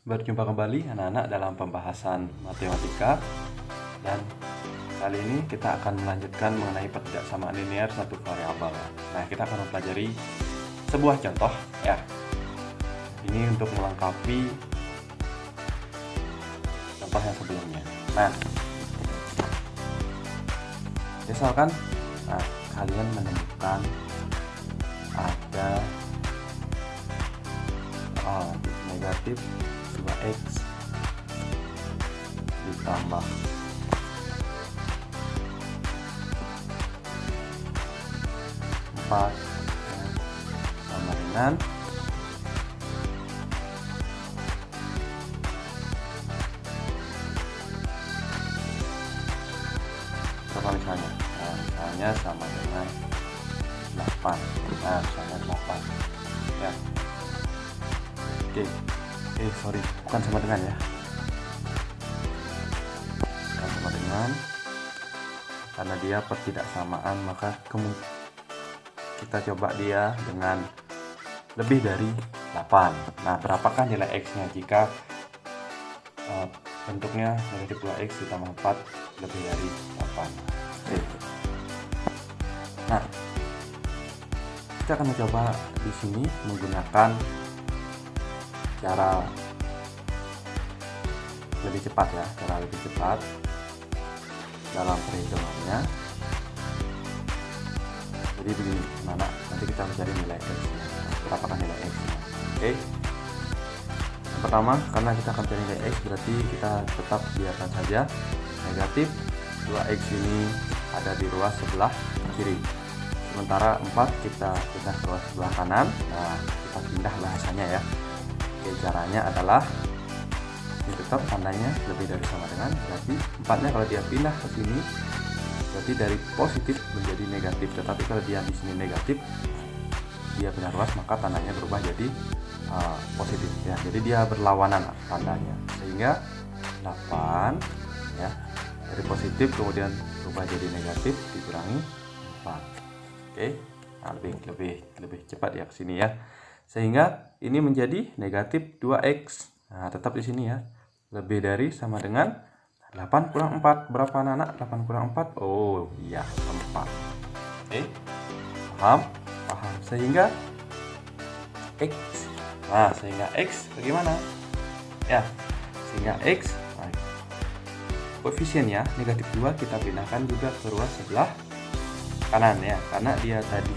Berjumpa kembali anak-anak dalam pembahasan matematika, dan kali ini kita akan melanjutkan mengenai pertidaksamaan linear satu variabel. Nah, kita akan mempelajari sebuah contoh ya. Ini untuk melengkapi contoh yang sebelumnya. Nah, misalkan kalian menemukan ada negatif 2x ditambah 4 sama dengan berapa misalnya? Nah, misalnya sama dengan 8. Nah, misalnya 8 ya. Sorry, bukan sama dengan ya, bukan sama dengan, karena dia pertidaksamaan, maka kita coba dia dengan lebih dari 8. Nah, berapakah nilai x-nya jika bentuknya negatif 2x ditambah 4 lebih dari 8? Nah, kita akan mencoba di sini menggunakan cara lebih cepat ya, dalam perhitungannya. Jadi begini, mana nanti kita mencari nilai x-nya. Berapakah nilai x-nya? Yang pertama, karena kita akan cari nilai x, berarti kita tetap biarkan saja negatif 2x ini ada di ruas sebelah kiri. Sementara 4 kita pindah ke ruas sebelah kanan. Nah, kita pindah bahasanya ya. Caranya adalah ini tetap tandanya lebih dari sama dengan, berarti 4-nya kalau dia pindah ke sini berarti dari positif menjadi negatif. Tetapi kalau dia di sini negatif, dia pindah ruas, maka tandanya berubah jadi positif ya. Jadi dia berlawanan tandanya, sehingga 8 ya dari positif kemudian berubah jadi negatif dikurangi 4. Nah, lebih cepat ya ke sini ya. Sehingga ini menjadi negatif 2x. Nah, tetap di sini ya. Lebih dari sama dengan 8 kurang 4. Berapa anak? 8 kurang 4. Oh iya, 4. Paham? Sehingga x. Nah, sehingga x bagaimana? Ya, sehingga x koefisiennya negatif 2 kita pindahkan juga ke ruas sebelah kanan ya, karena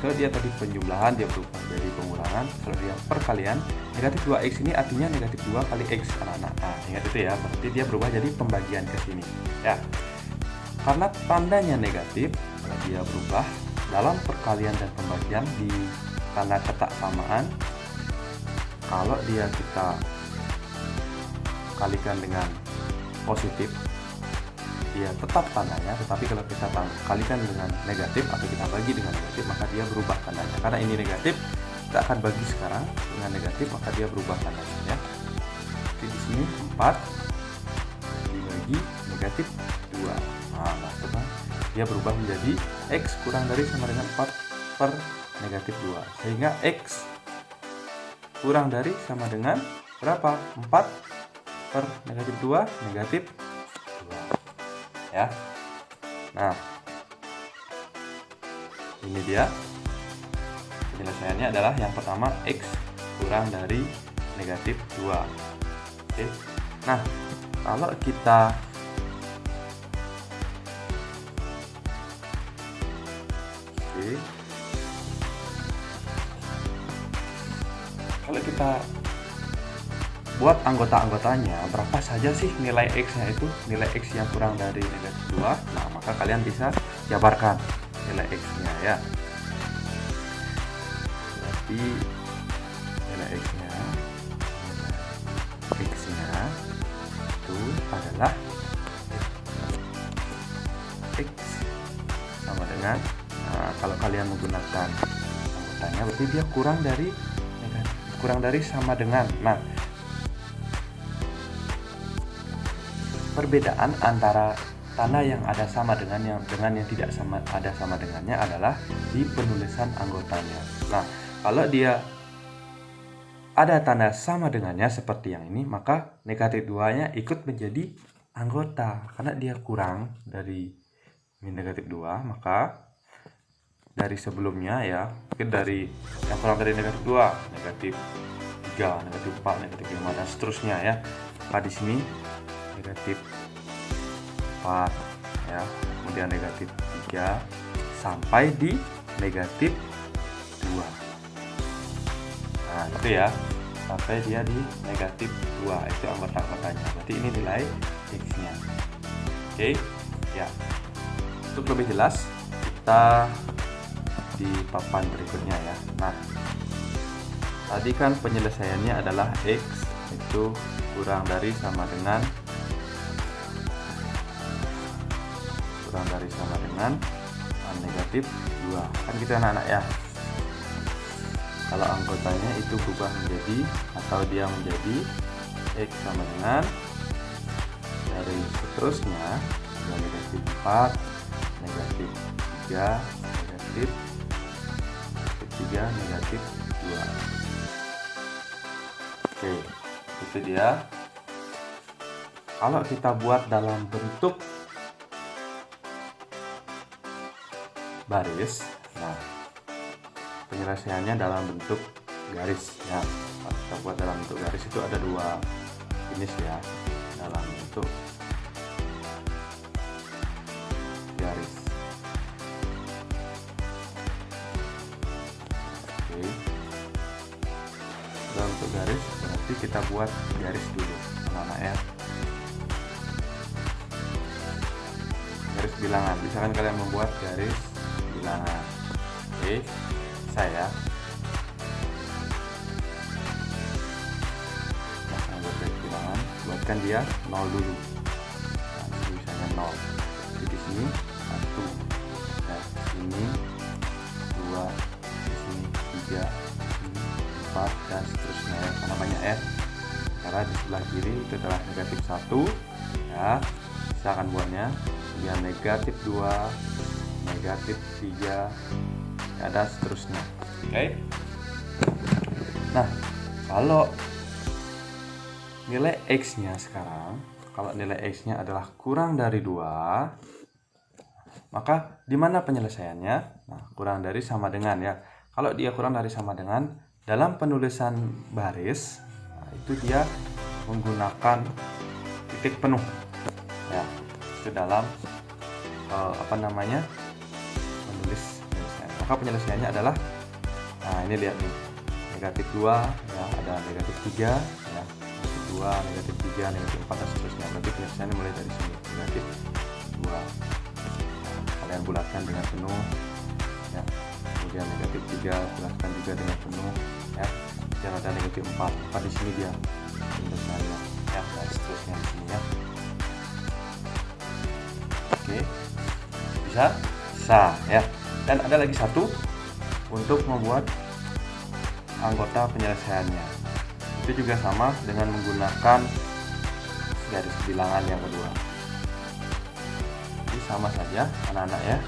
kalau dia tadi penjumlahan, dia berubah jadi pengurangan. Kalau dia perkalian, negatif 2x ini artinya negatif 2 kali x anak-anak. Nah, ingat itu ya, berarti dia berubah jadi pembagian ke sini ya. Karena tandanya negatif, kalau dia berubah dalam perkalian dan pembagian di tanda ketak samaan, kalau dia kita kalikan dengan positif, dia tetap tandanya. Tetapi kalau kita kalikan dengan negatif atau kita bagi dengan negatif, maka dia berubah tandanya. Karena ini negatif, kita akan bagi sekarang dengan negatif, maka dia berubah tandanya ya. Jadi di sini 4 dibagi negatif 2. Nah, maksudnya dia berubah menjadi x kurang dari sama dengan 4 per negatif 2. Sehingga x kurang dari sama dengan berapa? 4 per negatif 2 negatif 2 ya. Nah, ini dia penyelesaiannya adalah yang pertama, x kurang dari negatif 2. Nah, kalau kita buat anggota-anggotanya, berapa saja sih nilai x-nya itu? Nilai x yang kurang dari negatif 2. Nah, maka kalian bisa jabarkan nilai x-nya ya. Berarti nilai x-nya itu adalah x sama dengan, kalau kalian menggunakan anggotanya, berarti dia kurang dari sama dengan. Nah, perbedaan antara tanda yang ada sama dengan yang tidak ada sama dengannya adalah di penulisan anggotanya. Nah, kalau dia ada tanda sama dengannya seperti yang ini, maka negatif 2-nya ikut menjadi anggota. Karena dia kurang dari min negatif 2, maka dari sebelumnya ya, mungkin dari yang kurang dari negatif 2, negatif 3, negatif 4, negatif 5, dan seterusnya ya. Maka di sini negatif 4 ya, kemudian negatif 3 sampai di negatif 2. Nah itu ya, sampai dia di negatif 2, itu anggota-anggotanya. Berarti ini nilai X-nya. Oke ya, untuk lebih jelas kita di papan berikutnya ya. Nah tadi kan penyelesaiannya adalah X itu kurang dari sama dengan negatif 2, kan gitu anak-anak ya. Kalau anggotanya itu berubah menjadi atau dia menjadi X sama dengan dari seterusnya negatif 4, negatif 3, negatif 3, negatif 2. Oke, itu dia. Kalau kita buat dalam bentuk baris, nah penyelesaiannya dalam bentuk garis ya. Kita buat dalam bentuk garis itu ada 2 jenis ya, dalam bentuk garis. Oke, dalam bentuk garis berarti kita buat garis dulu anak-anak ya. Garis bilangan, misalkan kalian membuat garis bilangan. Oke, saya buat garis bilangan, buatkan dia 0 dulu. Nah, misalnya 0. Jadi di sini 1, ya, sini 2, di sini 3, sini 4, dan seterusnya ya, karena banyak ya. Karena di sebelah kiri itu adalah negatif 1 ya, kita akan buatnya kemudian negatif 2, negatif 3, ada seterusnya. Oke. Nah, kalau nilai X-nya sekarang, kalau nilai X-nya adalah kurang dari 2, maka di mana penyelesaiannya? Nah, kurang dari sama dengan ya. Kalau dia kurang dari sama dengan, dalam penulisan baris, nah, itu dia menggunakan titik penuh. Ya, itu dalam menulis penyelesaian. Maka penyelesaiannya adalah, nah ini lihat nih, negatif 2 ya, ada negatif 3 ya, negatif 2, negatif 3, negatif 4, dan seterusnya. Berarti penyelesaiannya mulai dari sini, negatif 2. Nah, kalian bulatkan dengan penuh ya, kemudian negatif 3 bulatkan juga dengan penuh ya, dan ada negatif 4. Maka di sini dia penyelesaiannya ya, dan seterusnya di sini ya. Oke, bisa ya. Dan ada lagi satu untuk membuat anggota penyelesaiannya, itu juga sama dengan menggunakan garis bilangan yang kedua. Jadi sama saja anak-anak ya.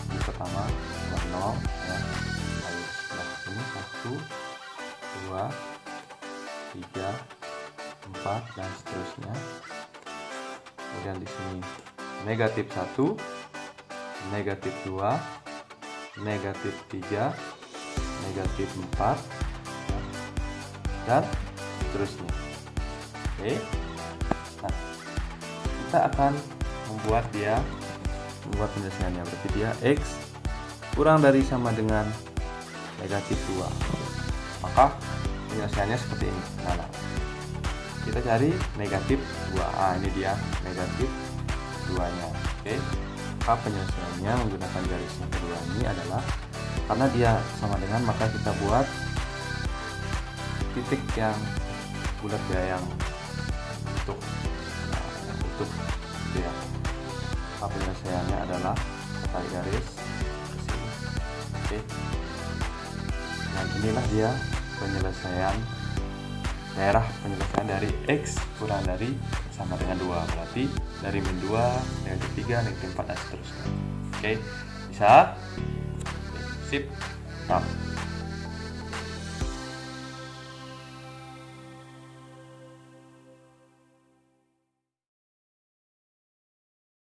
Ini pertama 0 ya, lalu sebelah ini 1, 2, 3, 4, dan seterusnya. Kemudian di sini negatif 1, negatif 2, negatif 3, negatif 4, dan seterusnya. Oke. Nah, kita akan membuat penyelesaiannya. Berarti dia X kurang dari sama dengan negatif 2. Maka penyelesaiannya seperti ini. Nah, kita cari negatif 2. Ini dia negatif 2-nya. Oke. Maka penyelesaiannya menggunakan garis yang kedua ini adalah, karena dia sama dengan, maka kita buat titik yang bulat ya, yang untuk ya. Maka penyelesaiannya adalah tarik garis ke sini. Oke. Nah, inilah dia penyelesaian daerah penyelesaian dari X kurang dari sama dengan 2. Berarti dari min 2, negatif 3, negatif 4, dan seterusnya. Oke. bisa. Sip. Nah,